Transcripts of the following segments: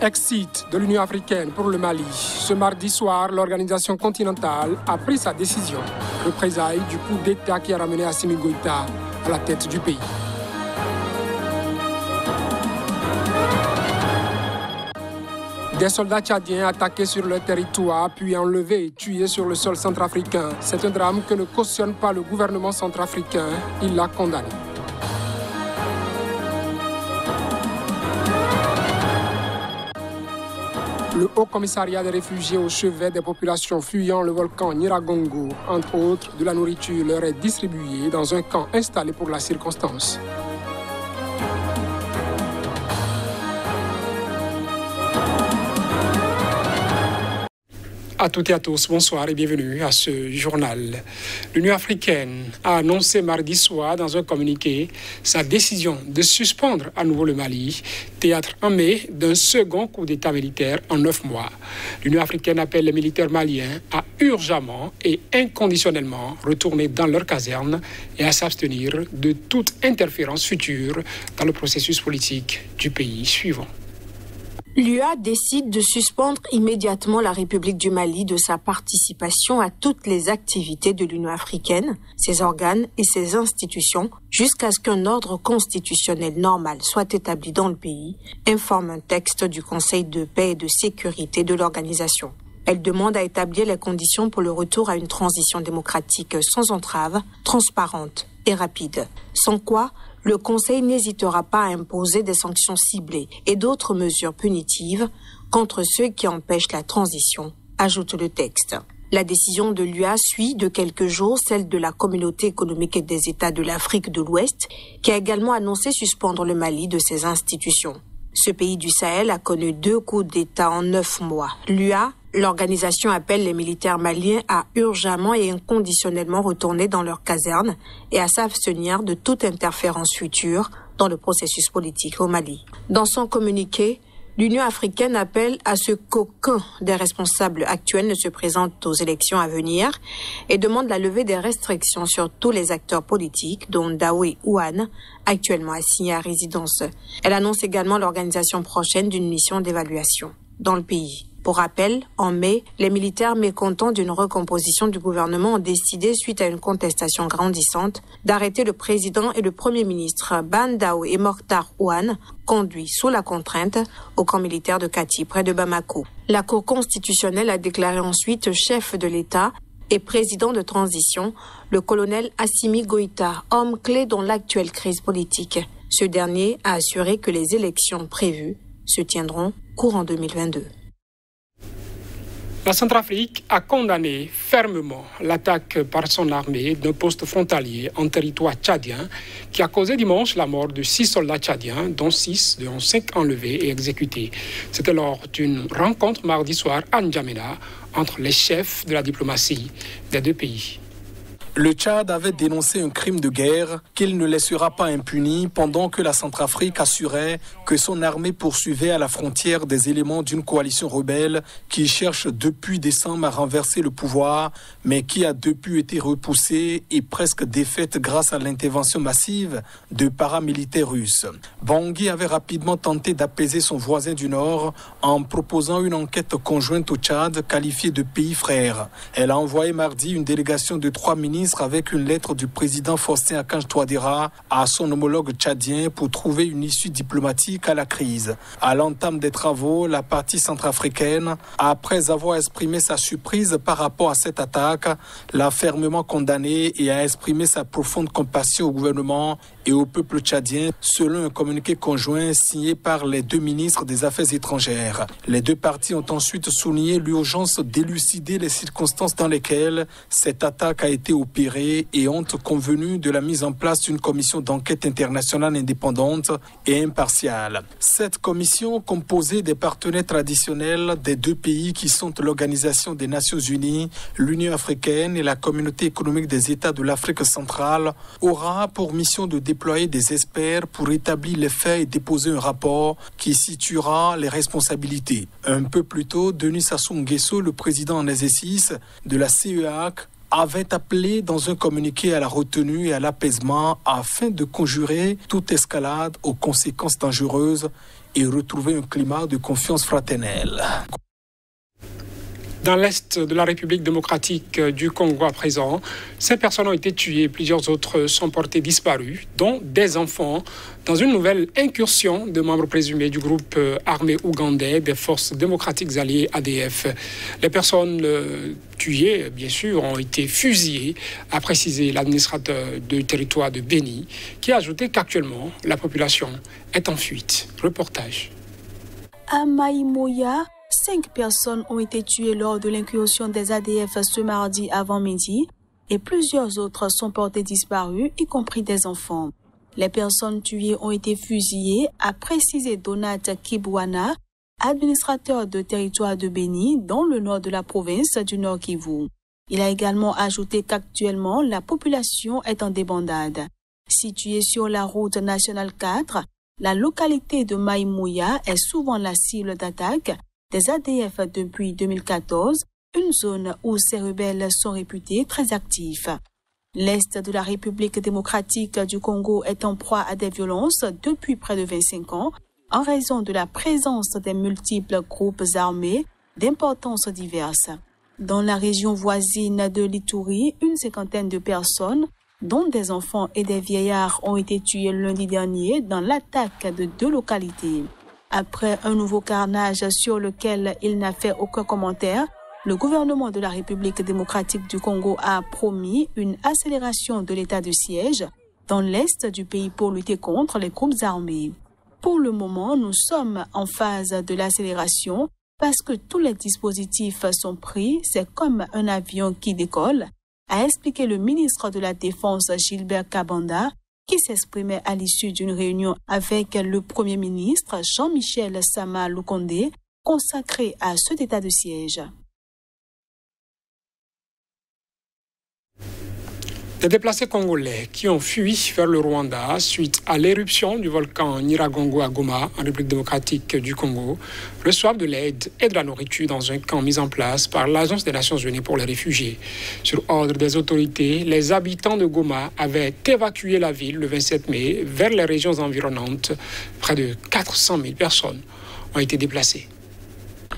Exit de l'Union africaine pour le Mali. Ce mardi soir, l'organisation continentale a pris sa décision. Représailles du coup d'État qui a ramené Assimi Goïta à la tête du pays. Des soldats tchadiens attaqués sur leur territoire, puis enlevés et tués sur le sol centrafricain. C'est un drame que ne cautionne pas le gouvernement centrafricain. Il l'a condamné. Le Haut Commissariat des réfugiés au chevet des populations fuyant le volcan Nyiragongo, entre autres, de la nourriture leur est distribuée dans un camp installé pour la circonstance. À toutes et à tous, bonsoir et bienvenue à ce journal. L'Union africaine a annoncé mardi soir dans un communiqué sa décision de suspendre à nouveau le Mali, théâtre en mai d'un second coup d'État militaire en 9 mois. L'Union africaine appelle les militaires maliens à urgemment et inconditionnellement retourner dans leurs casernes et à s'abstenir de toute interférence future dans le processus politique du pays suivant. L'UA décide de suspendre immédiatement la République du Mali de sa participation à toutes les activités de l'Union africaine, ses organes et ses institutions, jusqu'à ce qu'un ordre constitutionnel normal soit établi dans le pays, informe un texte du Conseil de paix et de sécurité de l'organisation. Elle demande à établir les conditions pour le retour à une transition démocratique sans entrave, transparente et rapide, sans quoi le Conseil n'hésitera pas à imposer des sanctions ciblées et d'autres mesures punitives contre ceux qui empêchent la transition, ajoute le texte. La décision de l'UA suit de quelques jours celle de la Communauté économique et des États de l'Afrique de l'Ouest, qui a également annoncé suspendre le Mali de ses institutions. Ce pays du Sahel a connu 2 coups d'État en 9 mois. L'UA, l'organisation appelle les militaires maliens à urgemment et inconditionnellement retourner dans leurs casernes et à s'abstenir de toute interférence future dans le processus politique au Mali. Dans son communiqué, l'Union africaine appelle à ce qu'aucun des responsables actuels ne se présente aux élections à venir et demande la levée des restrictions sur tous les acteurs politiques, dont Daoué Ouane, actuellement assigné à résidence. Elle annonce également l'organisation prochaine d'une mission d'évaluation dans le pays. Pour rappel, en mai, les militaires mécontents d'une recomposition du gouvernement ont décidé, suite à une contestation grandissante, d'arrêter le président et le premier ministre Ban Daoé et Mokhtar Ouane, conduits sous la contrainte au camp militaire de Kati, près de Bamako. La Cour constitutionnelle a déclaré ensuite chef de l'État et président de transition le colonel Assimi Goïta, homme clé dans l'actuelle crise politique. Ce dernier a assuré que les élections prévues se tiendront courant 2022. La Centrafrique a condamné fermement l'attaque par son armée d'un poste frontalier en territoire tchadien qui a causé dimanche la mort de 6 soldats tchadiens, dont 5 enlevés et exécutés. C'était lors d'une rencontre mardi soir à N'Djamena entre les chefs de la diplomatie des 2 pays. Le Tchad avait dénoncé un crime de guerre qu'il ne laissera pas impuni pendant que la Centrafrique assurait que son armée poursuivait à la frontière des éléments d'une coalition rebelle qui cherche depuis décembre à renverser le pouvoir, mais qui a depuis été repoussée et presque défaite grâce à l'intervention massive de paramilitaires russes. Bangui avait rapidement tenté d'apaiser son voisin du Nord en proposant une enquête conjointe au Tchad qualifiée de pays frère. Elle a envoyé mardi une délégation de 3 ministres avec une lettre du président Faustin Archange Touadéra à son homologue tchadien pour trouver une issue diplomatique à la crise. À l'entame des travaux, la partie centrafricaine, après avoir exprimé sa surprise par rapport à cette attaque, l'a fermement condamnée et a exprimé sa profonde compassion au gouvernement et au peuple tchadien, selon un communiqué conjoint signé par les 2 ministres des Affaires étrangères. Les 2 parties ont ensuite souligné l'urgence d'élucider les circonstances dans lesquelles cette attaque a été opérée et ont convenu de la mise en place d'une commission d'enquête internationale indépendante et impartiale. Cette commission, composée des partenaires traditionnels des 2 pays qui sont l'Organisation des Nations Unies, l'Union africaine et la Communauté économique des États de l'Afrique centrale, aura pour mission de déployer des experts pour établir les faits et déposer un rapport qui situera les responsabilités. Un peu plus tôt, Denis Sassou Nguesso, le président en exercice de la CEAC, avait appelé dans un communiqué à la retenue et à l'apaisement afin de conjurer toute escalade aux conséquences dangereuses et retrouver un climat de confiance fraternelle. Dans l'est de la République démocratique du Congo à présent, 5 personnes ont été tuées, plusieurs autres sont portées disparues, dont des enfants, dans une nouvelle incursion de membres présumés du groupe armé ougandais des forces démocratiques alliées ADF. Les personnes tuées, bien sûr, ont été fusillées, a précisé l'administrateur du territoire de Béni, qui a ajouté qu'actuellement, la population est en fuite. Reportage. À Maïmoya, 5 personnes ont été tuées lors de l'incursion des ADF ce mardi avant midi et plusieurs autres sont portées disparues, y compris des enfants. Les personnes tuées ont été fusillées, a précisé Donat Kibwana, administrateur de territoire de Béni, dans le nord de la province du Nord Kivu. Il a également ajouté qu'actuellement, la population est en débandade. Située sur la route nationale 4, la localité de Maïmouya est souvent la cible d'attaque des ADF depuis 2014, une zone où ces rebelles sont réputés très actifs. L'Est de la République démocratique du Congo est en proie à des violences depuis près de 25 ans en raison de la présence des multiples groupes armés d'importances diverses. Dans la région voisine de l'Ituri, une 50aine de personnes, dont des enfants et des vieillards, ont été tués lundi dernier dans l'attaque de 2 localités. Après un nouveau carnage sur lequel il n'a fait aucun commentaire, le gouvernement de la République démocratique du Congo a promis une accélération de l'état de siège dans l'est du pays pour lutter contre les groupes armés. Pour le moment, nous sommes en phase de l'accélération parce que tous les dispositifs sont pris, c'est comme un avion qui décolle, a expliqué le ministre de la Défense Gilbert Kabanda, qui s'exprimait à l'issue d'une réunion avec le Premier ministre Jean-Michel Sama Lukonde, consacré à cet état de siège. Des déplacés congolais qui ont fui vers le Rwanda suite à l'éruption du volcan Nyiragongo à Goma, en République démocratique du Congo, reçoivent de l'aide et de la nourriture dans un camp mis en place par l'Agence des Nations Unies pour les réfugiés. Sur ordre des autorités, les habitants de Goma avaient évacué la ville le 27 mai vers les régions environnantes. Près de 400 000 personnes ont été déplacées.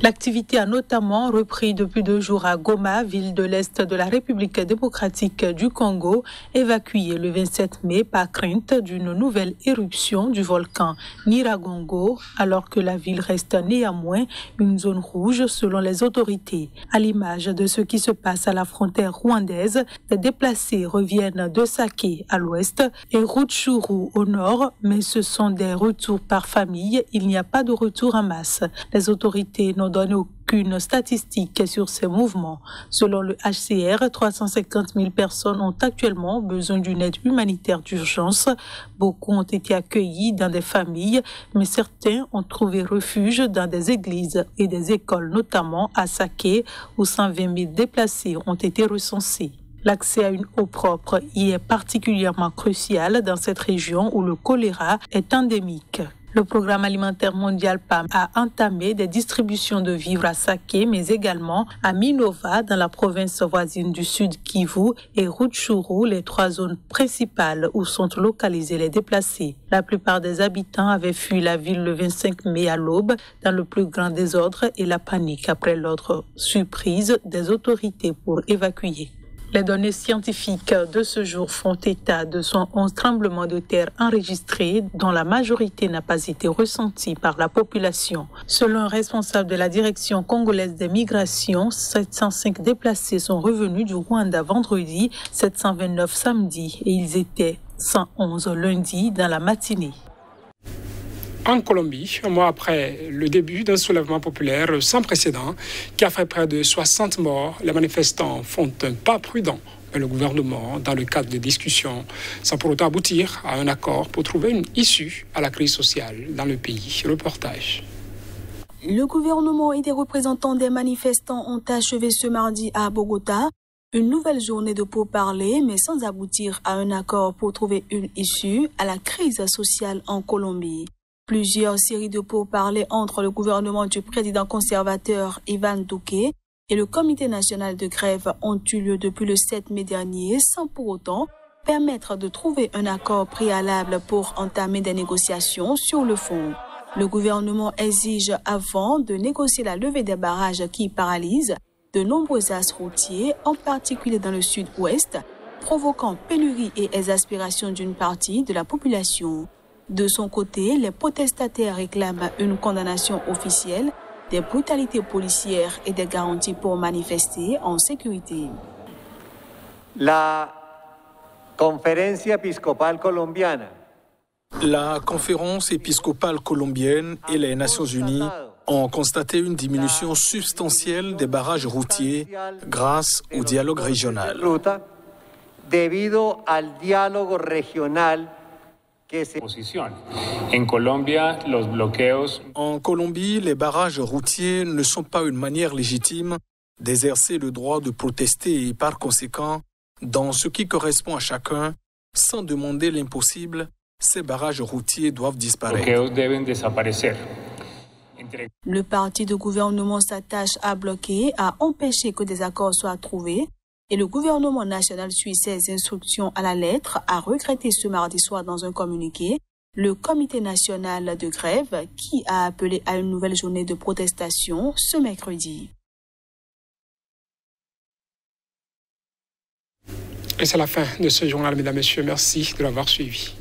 L'activité a notamment repris depuis 2 jours à Goma, ville de l'Est de la République démocratique du Congo, évacuée le 27 mai par crainte d'une nouvelle éruption du volcan Nyiragongo, alors que la ville reste néanmoins une zone rouge selon les autorités. À l'image de ce qui se passe à la frontière rwandaise, les déplacés reviennent de Saké à l'ouest et Rutshuru au nord, mais ce sont des retours par famille, il n'y a pas de retour en masse. Les autorités n'ont donné aucune statistique sur ces mouvements. Selon le HCR, 350 000 personnes ont actuellement besoin d'une aide humanitaire d'urgence. Beaucoup ont été accueillis dans des familles, mais certains ont trouvé refuge dans des églises et des écoles, notamment à Saké, où 120 000 déplacés ont été recensés. L'accès à une eau propre y est particulièrement crucial dans cette région où le choléra est endémique. Le programme alimentaire mondial PAM a entamé des distributions de vivres à Saké, mais également à Minova, dans la province voisine du Sud Kivu, et Rutshuru, les 3 zones principales où sont localisés les déplacés. La plupart des habitants avaient fui la ville le 25 mai à l'aube, dans le plus grand désordre et la panique après l'ordre surprise des autorités pour évacuer. Les données scientifiques de ce jour font état de 111 tremblements de terre enregistrés, dont la majorité n'a pas été ressentie par la population. Selon un responsable de la direction congolaise des migrations, 705 déplacés sont revenus du Rwanda vendredi, 729 samedi et ils étaient 111 lundi dans la matinée. En Colombie, un mois après le début d'un soulèvement populaire sans précédent qui a fait près de 60 morts, les manifestants font un pas prudent vers le gouvernement dans le cadre de discussions, sans pour autant aboutir à un accord pour trouver une issue à la crise sociale dans le pays. Reportage. Le gouvernement et des représentants des manifestants ont achevé ce mardi à Bogota une nouvelle journée de pourparlers, mais sans aboutir à un accord pour trouver une issue à la crise sociale en Colombie. Plusieurs séries de pourparlers entre le gouvernement du président conservateur Ivan Duque et le Comité national de grève ont eu lieu depuis le 7 mai dernier, sans pour autant permettre de trouver un accord préalable pour entamer des négociations sur le fond. Le gouvernement exige avant de négocier la levée des barrages qui paralysent de nombreux axes routiers, en particulier dans le sud-ouest, provoquant pénurie et exaspération d'une partie de la population. De son côté, les protestataires réclament une condamnation officielle des brutalités policières et des garanties pour manifester en sécurité. La Conferencia Episcopal Colombiana. La conférence épiscopale colombienne et les Nations Unies ont constaté une diminution substantielle des barrages routiers grâce au dialogue régional. Debido al diálogo regional que se... En Colombie, les barrages routiers ne sont pas une manière légitime d'exercer le droit de protester et par conséquent, dans ce qui correspond à chacun, sans demander l'impossible, ces barrages routiers doivent disparaître. Le parti de gouvernement s'attache à bloquer, à empêcher que des accords soient trouvés. Et le gouvernement national suit ses instructions à la lettre, a regretté ce mardi soir dans un communiqué le comité national de grève qui a appelé à une nouvelle journée de protestation ce mercredi. Et c'est la fin de ce journal, mesdames et messieurs. Merci de l'avoir suivi.